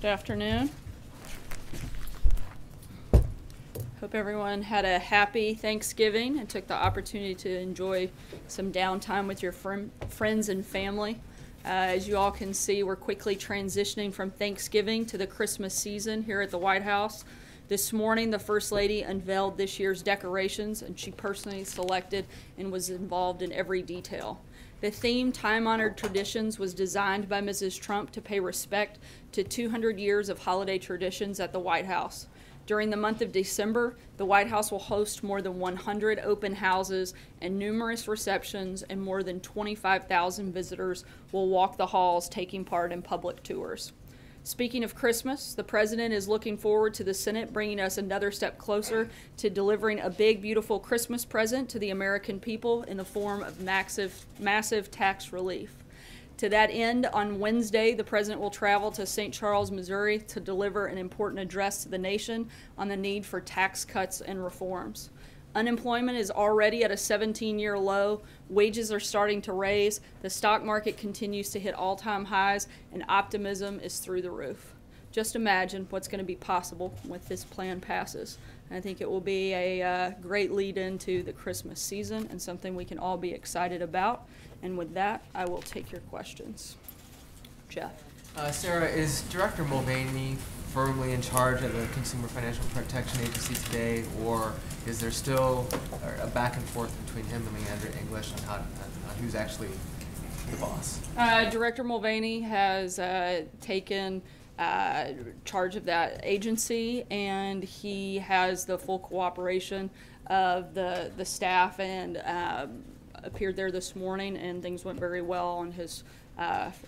Good afternoon. Hope everyone had a happy Thanksgiving and took the opportunity to enjoy some downtime with your friends and family. As you all can see, we're quickly transitioning from Thanksgiving to the Christmas season here at the White House. This morning, the First Lady unveiled this year's decorations, and she personally selected and was involved in every detail. The theme, Time-Honored Traditions, was designed by Mrs. Trump to pay respect to 200 years of holiday traditions at the White House. During the month of December, the White House will host more than 100 open houses and numerous receptions, and more than 25,000 visitors will walk the halls taking part in public tours. Speaking of Christmas, the President is looking forward to the Senate bringing us another step closer to delivering a big, beautiful Christmas present to the American people in the form of massive tax relief. To that end, on Wednesday, the President will travel to St. Charles, Missouri to deliver an important address to the nation on the need for tax cuts and reforms. Unemployment is already at a 17-year low, wages are starting to raise, the stock market continues to hit all-time highs, and optimism is through the roof. Just imagine what's going to be possible when this plan passes. And I think it will be a great lead into the Christmas season and something we can all be excited about. And with that, I will take your questions. Jeff. Sarah, is Director Mulvaney firmly in charge of the Consumer Financial Protection Agency today, or is there still a back and forth between him and Leandra English on who's actually the boss? Director Mulvaney has taken charge of that agency, and he has the full cooperation of the staff, and appeared there this morning, and things went very well on his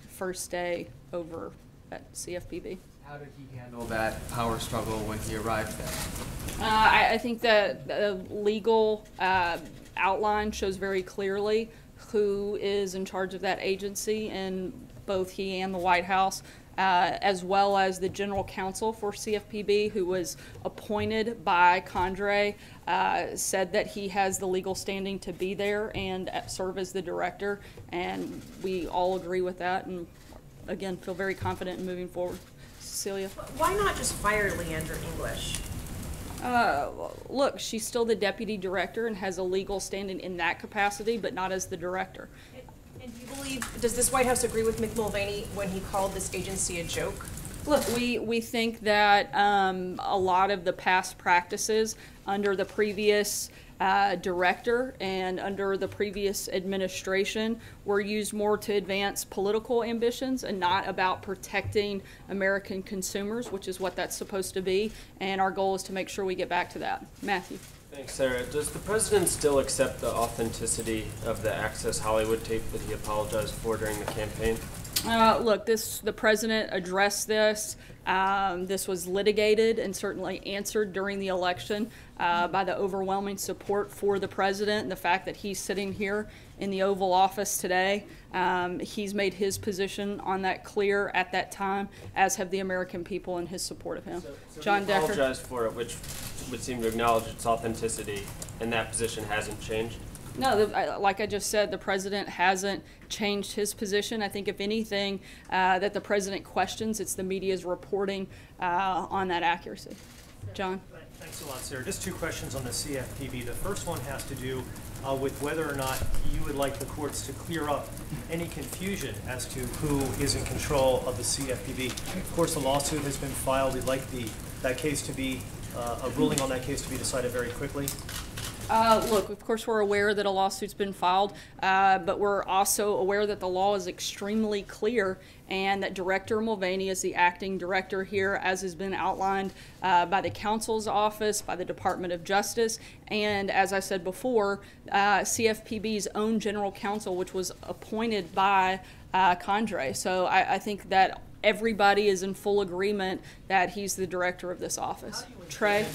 first day over at CFPB. How did he handle that power struggle when he arrived there? I think that the legal outline shows very clearly who is in charge of that agency, and both he and the White House, as well as the general counsel for CFPB, who was appointed by Condrey, said that he has the legal standing to be there and serve as the director, and we all agree with that, and again, feel very confident in moving forward. Cecilia? Why not just fire Leandra English? Look, she's still the deputy director and has a legal standing in that capacity, but not as the director. And do you believe, does this White House agree with Mick Mulvaney when he called this agency a joke? Look, we think that a lot of the past practices under the previous director and under the previous administration were used more to advance political ambitions and not about protecting American consumers, which is what that's supposed to be, and our goal is to make sure we get back to that. Matthew. Thanks, Sarah. Does the president still accept the authenticity of the Access Hollywood tape that he apologized for during the campaign? Look, the president addressed this. This was litigated and certainly answered during the election by the overwhelming support for the president and the fact that he's sitting here in the Oval Office today. He's made his position on that clear at that time, as have the American people in his support of him. So John Decker. He apologized for it, which would seem to acknowledge its authenticity, and that position hasn't changed? No, like I just said, the president hasn't changed his position. I think if anything that the president questions, it's the media's reporting on that accuracy. John? Thanks a lot, Sarah. Just two questions on the CFPB. The first one has to do with whether or not you would like the courts to clear up any confusion as to who is in control of the CFPB. Of course, the lawsuit has been filed. We'd like that case to be, a ruling on that case to be decided very quickly. Look, of course we're aware that a lawsuit's been filed, but we're also aware that the law is extremely clear and that Director Mulvaney is the acting director here, as has been outlined by the counsel's office, by the Department of Justice, and as I said before, CFPB's own general counsel, which was appointed by Condrey. So I think that everybody is in full agreement that he's the director of this office. Trey?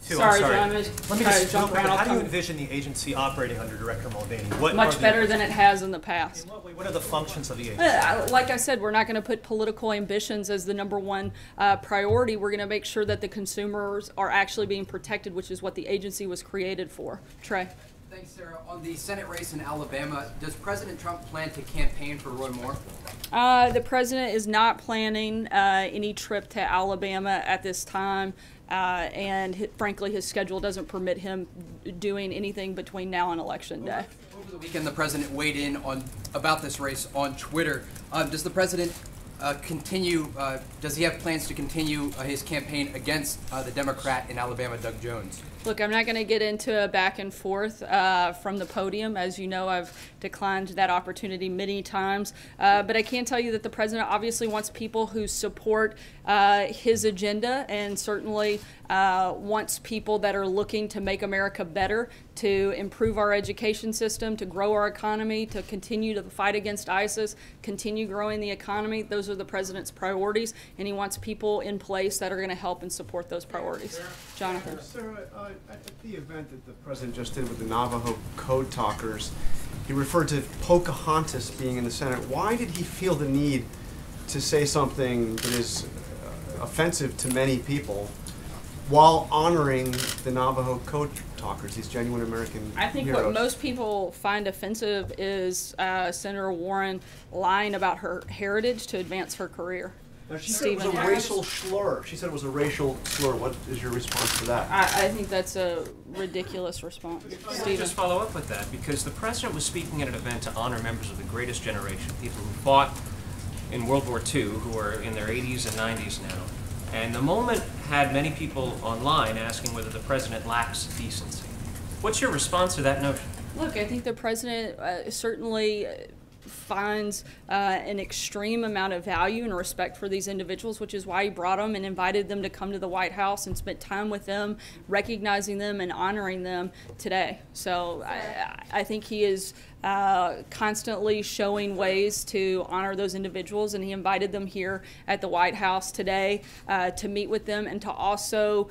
Sorry, John. Let me just jump around. How do you envision the agency operating under Director Mulvaney? Much better than it has in the past. In what way? What are the functions of the agency? Like I said, we're not going to put political ambitions as the #1 priority. We're going to make sure that the consumers are actually being protected, which is what the agency was created for. Trey? Thanks, Sarah. On the Senate race in Alabama, does President Trump plan to campaign for Roy Moore? The president is not planning any trip to Alabama at this time, and frankly, his schedule doesn't permit him doing anything between now and Election Day. Over the weekend, the president weighed in about this race on Twitter. Does the president does he have plans to continue his campaign against the Democrat in Alabama, Doug Jones? Look, I'm not going to get into a back and forth from the podium. As you know, I've declined that opportunity many times. But I can tell you that the president obviously wants people who support his agenda, and certainly wants people that are looking to make America better, to improve our education system, to grow our economy, to continue to fight against ISIS, continue growing the economy. Those are the president's priorities, and he wants people in place that are going to help and support those priorities. Jonathan. Sarah, at the event that the president just did with the Navajo code talkers, he referred to Pocahontas being in the Senate. Why did he feel the need to say something that is offensive to many people while honoring the Navajo code talkers, these genuine American I think heroes? what most people find offensive is Senator Warren lying about her heritage to advance her career. Now, she said it was a racial slur. She said it was a racial slur. What is your response to that? I think that's a ridiculous response. Stephen. Just follow up with that, because the president was speaking at an event to honor members of the greatest generation, people who fought in World War II, who are in their 80s and 90s now. And the moment had many people online asking whether the president lacks decency. What's your response to that notion? Look, I think the president certainly finds an extreme amount of value and respect for these individuals, which is why he brought them and invited them to come to the White House and spent time with them, recognizing them and honoring them today. So I think he is constantly showing ways to honor those individuals, and he invited them here at the White House today to meet with them and to also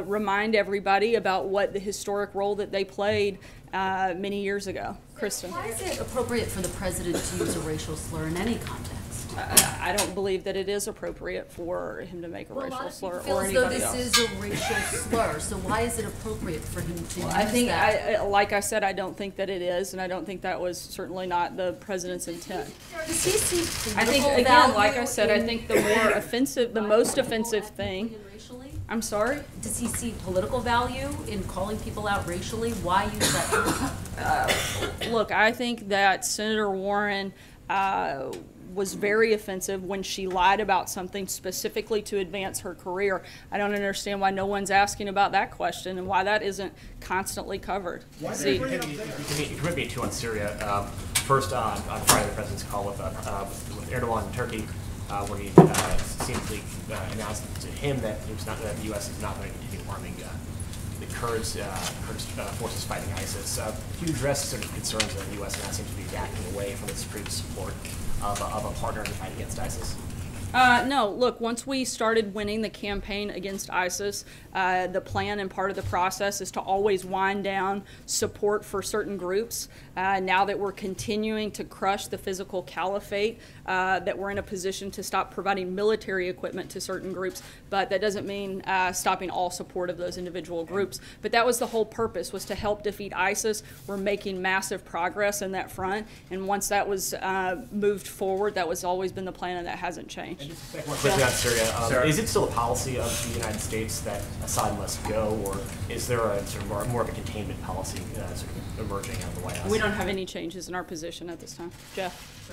remind everybody about what the historic role that they played many years ago. Kristen. Why is it appropriate for the president to use a racial slur in any context? I don't believe that it is appropriate for him to make a racial slur Feel or as though anybody this else. is a racial slur, so why is it appropriate for him to use I think, that? like I said, I don't think that it is, and I don't think that was certainly not the president's intent. Does he see I think, political again, like I value said, I in- think the more offensive, the most offensive thing. Racially? I'm sorry? Does he see political value in calling people out racially? Why use that? Look, I think that Senator Warren was very offensive when she lied about something specifically to advance her career. I don't understand why no one's asking about that question and why that isn't constantly covered. See, You commit me to on Syria. First, on Friday, the president's call with Erdogan in Turkey, where he seemingly announced to him that it was not that the U.S. is not going to continue arming the Kurds forces fighting ISIS. Do you address sort of concerns that the U.S. now seems to be backing away from its previous support of a partner in the fight against ISIS? No, look, once we started winning the campaign against ISIS, the plan and part of the process is to always wind down support for certain groups. Now that we're continuing to crush the physical caliphate, that we're in a position to stop providing military equipment to certain groups, but that doesn't mean stopping all support of those individual groups. But that was the whole purpose, was to help defeat ISIS. We're making massive progress in that front, and once that was moved forward, that was always been the plan, and that hasn't changed. And just more quickly on Syria, is it still a policy of the United States that Assad must go, or is there a sort of more of a containment policy sort of emerging out of the White House? We don't have any changes in our position at this time. Jeff?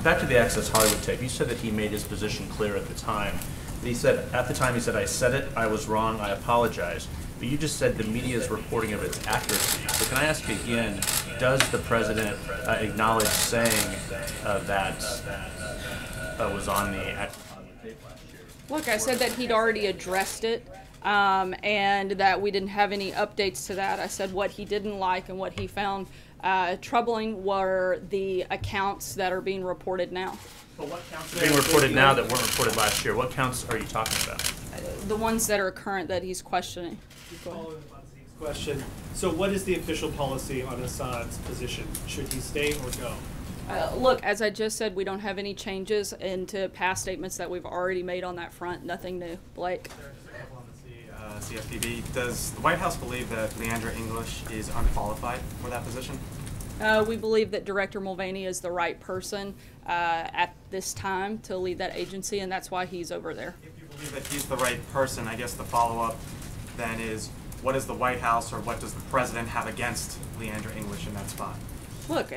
Back to the Access Hollywood tape, you said that he made his position clear at the time. He said, at the time, he said, I said it, I was wrong, I apologize. But you just said the media's reporting of its accuracy. So can I ask again, does the president acknowledge saying that was on the tape last year? Look, I said that he'd already addressed it, and that we didn't have any updates to that. I said what he didn't like and what he found troubling were the accounts that are being reported now. But what counts are being reported now that weren't reported last year? What counts are you talking about? The ones that are current that he's questioning. Following up on Steve's question, so what is the official policy on Assad's position? Should he stay or go? Look, as I just said, we don't have any changes into past statements that we've already made on that front. Nothing new. Blake? CFPB. Does the White House believe that Leandra English is unqualified for that position? We believe that Director Mulvaney is the right person at this time to lead that agency, and that's why he's over there. If you believe that he's the right person, I guess the follow-up then is, what does the White House or what does the President have against Leandra English in that spot? Look,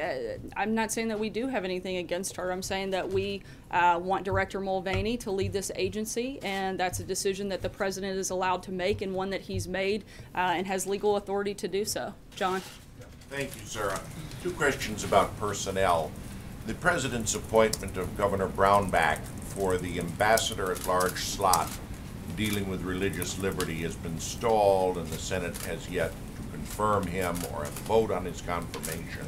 I'm not saying that we do have anything against her. I'm saying that we want Director Mulvaney to lead this agency, and that's a decision that the President is allowed to make and one that he's made and has legal authority to do so. John? Thank you, Sarah. Two questions about personnel. The President's appointment of Governor Brownback for the ambassador-at-large slot dealing with religious liberty has been stalled, and the Senate has yet to confirm him or have a vote on his confirmation.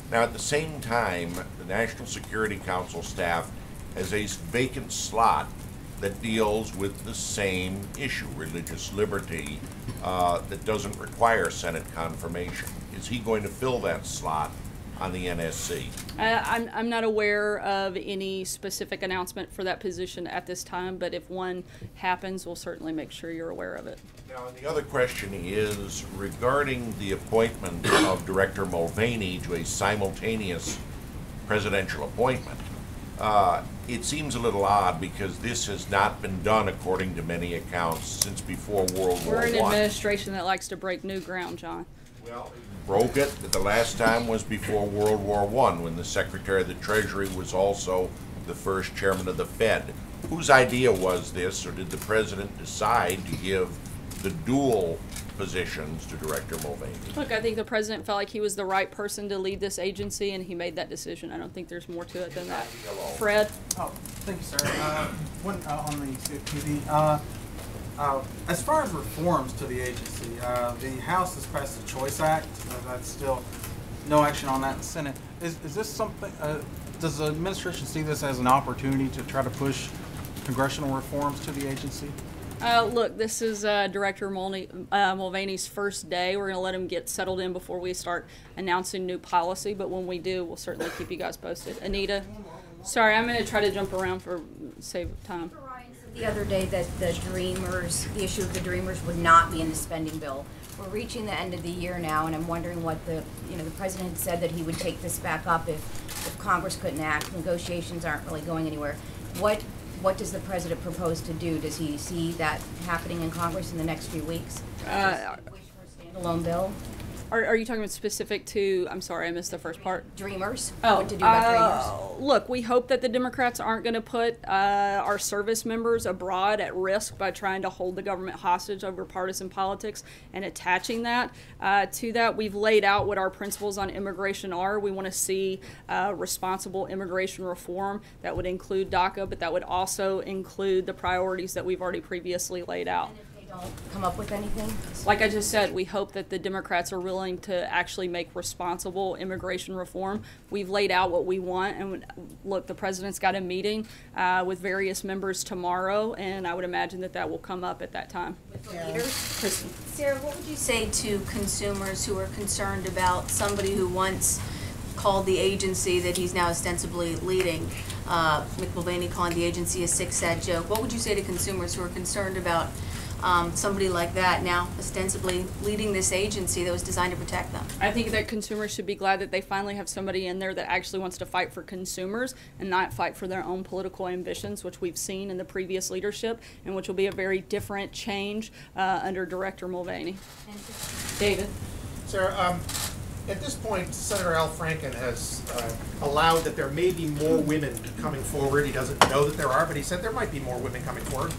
Now, at the same time, the National Security Council staff has a vacant slot that deals with the same issue, religious liberty, that doesn't require Senate confirmation. Is he going to fill that slot on the NSC? I'm not aware of any specific announcement for that position at this time, but if one happens, we'll certainly make sure you're aware of it. Now, and the other question is regarding the appointment of Director Mulvaney to a simultaneous presidential appointment. It seems a little odd because this has not been done, according to many accounts, since before World War I. We're an administration that likes to break new ground, John. Well, broke it. The last time was before World War I, when the Secretary of the Treasury was also the first chairman of the Fed. Whose idea was this, or did the President decide to give the dual positions to Director Mulvaney? Look, I think the President felt like he was the right person to lead this agency, and he made that decision. I don't think there's more to it than that. Fred? Oh, thank you, sir. One on the CFPB. As far as reforms to the agency, the House has passed the Choice Act. That's still no action on that in the Senate. Is this something, does the administration see this as an opportunity to try to push congressional reforms to the agency? Look, this is Director Mulvaney's first day. We're going to let him get settled in before we start announcing new policy, but when we do, we'll certainly keep you guys posted. Anita? Sorry, I'm going to try to jump around for save time. The other day that the issue of the Dreamers would not be in the spending bill. We're reaching the end of the year now, and I'm wondering what the President had said that he would take this back up if Congress couldn't act. Negotiations aren't really going anywhere. What does the President propose to do? Does he see that happening in Congress in the next few weeks? Wish for a standalone bill? Are you talking about specific to, I'm sorry, I missed the first part. Dreamers? Oh, What to do about Dreamers? Look, we hope that the Democrats aren't going to put our service members abroad at risk by trying to hold the government hostage over partisan politics and attaching that to that. We've laid out what our principles on immigration are. We want to see responsible immigration reform that would include DACA, but that would also include the priorities that we've already previously laid out. Don't come up with anything? Like I just said, we hope that the Democrats are willing to actually make responsible immigration reform. We've laid out what we want, and look, the President's got a meeting with various members tomorrow, and I would imagine that that will come up at that time. With the leaders? Kristen. Sarah, what would you say to consumers who are concerned about somebody who once called the agency that he's now ostensibly leading, Mick Mulvaney calling the agency a sick, sad joke? What would you say to consumers who are concerned about somebody like that now ostensibly leading this agency that was designed to protect them? I think that consumers should be glad that they finally have somebody in there that actually wants to fight for consumers and not fight for their own political ambitions, which we've seen in the previous leadership, and which will be a very different change under Director Mulvaney. David? Sarah, at this point, Senator Al Franken has allowed that there may be more women coming forward. He doesn't know that there are, but he said there might be more women coming forward.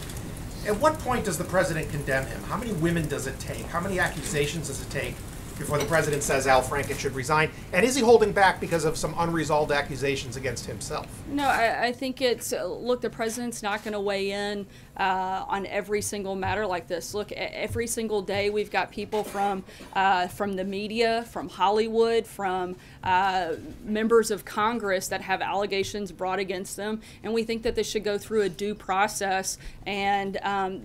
At what point does the President condemn him? How many women does it take? How many accusations does it take before the President says Al Franken should resign? And is he holding back because of some unresolved accusations against himself? No, I think it's, look, the President's not going to weigh in on every single matter like this. Look, every single day we've got people from the media, from Hollywood, from members of Congress that have allegations brought against them, and we think that this should go through a due process, and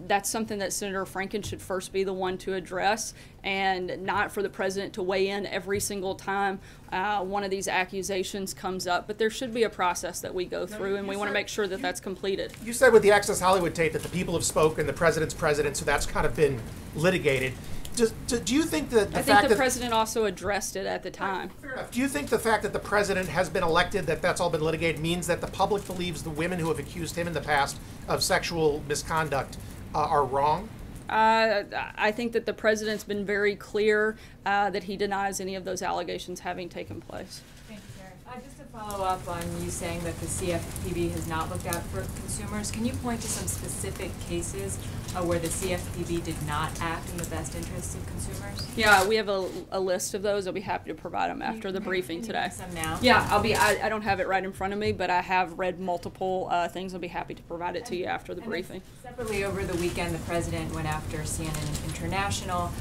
that's something that Senator Franken should first be the one to address, and not for the president to weigh in every single time one of these accusations comes up, but there should be a process that we go through, and we want to make sure that that's completed. You said with the Access Hollywood tape that the people have spoken, the president's president, so that's kind of been litigated. Do you think that I think the president also addressed it at the time. Fair enough. Do you think the fact that the president has been elected, that's all been litigated, means that the public believes the women who have accused him in the past of sexual misconduct are wrong? I think that the president's been very clear that he denies any of those allegations having taken place. Thank you, Sarah. Just to follow up on you saying that the CFPB has not looked out for consumers, can you point to some specific cases where the CFPB did not act in the best interests of consumers? Yeah, we have a list of those. I'll be happy to provide them after the briefing today. Some now? Yeah, I don't have it right in front of me, but I have read multiple things. I'll be happy to provide it to you after the briefing. Separately, over the weekend, the president went after CNN International.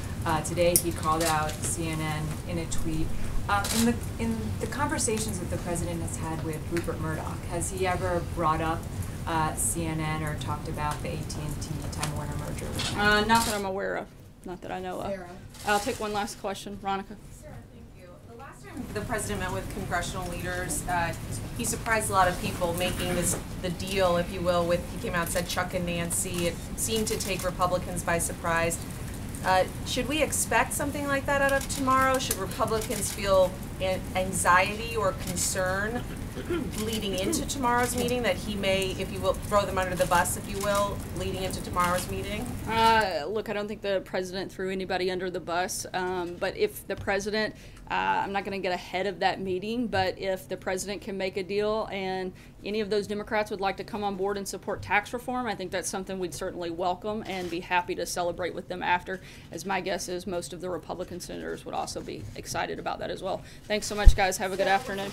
Today, he called out CNN in a tweet. In the conversations that the president has had with Rupert Murdoch, has he ever brought up CNN or talked about the AT&T Time Warner merger? Not that I'm aware of. Not that I know of. Sarah. I'll take one last question. Veronica. Sarah, thank you. The last time the president met with congressional leaders, he surprised a lot of people making the deal, if you will, with, he came out and said Chuck and Nancy. It seemed to take Republicans by surprise. Should we expect something like that out of tomorrow? Should Republicans feel anxiety or concern leading into tomorrow's meeting that he may, if you will, throw them under the bus, if you will, leading into tomorrow's meeting? Look, I don't think the president threw anybody under the bus, but if the president, I'm not going to get ahead of that meeting, but if the president can make a deal and any of those Democrats would like to come on board and support tax reform, I think that's something we'd certainly welcome and be happy to celebrate with them after, as my guess is most of the Republican senators would also be excited about that as well. Thanks so much, guys. Have a good afternoon.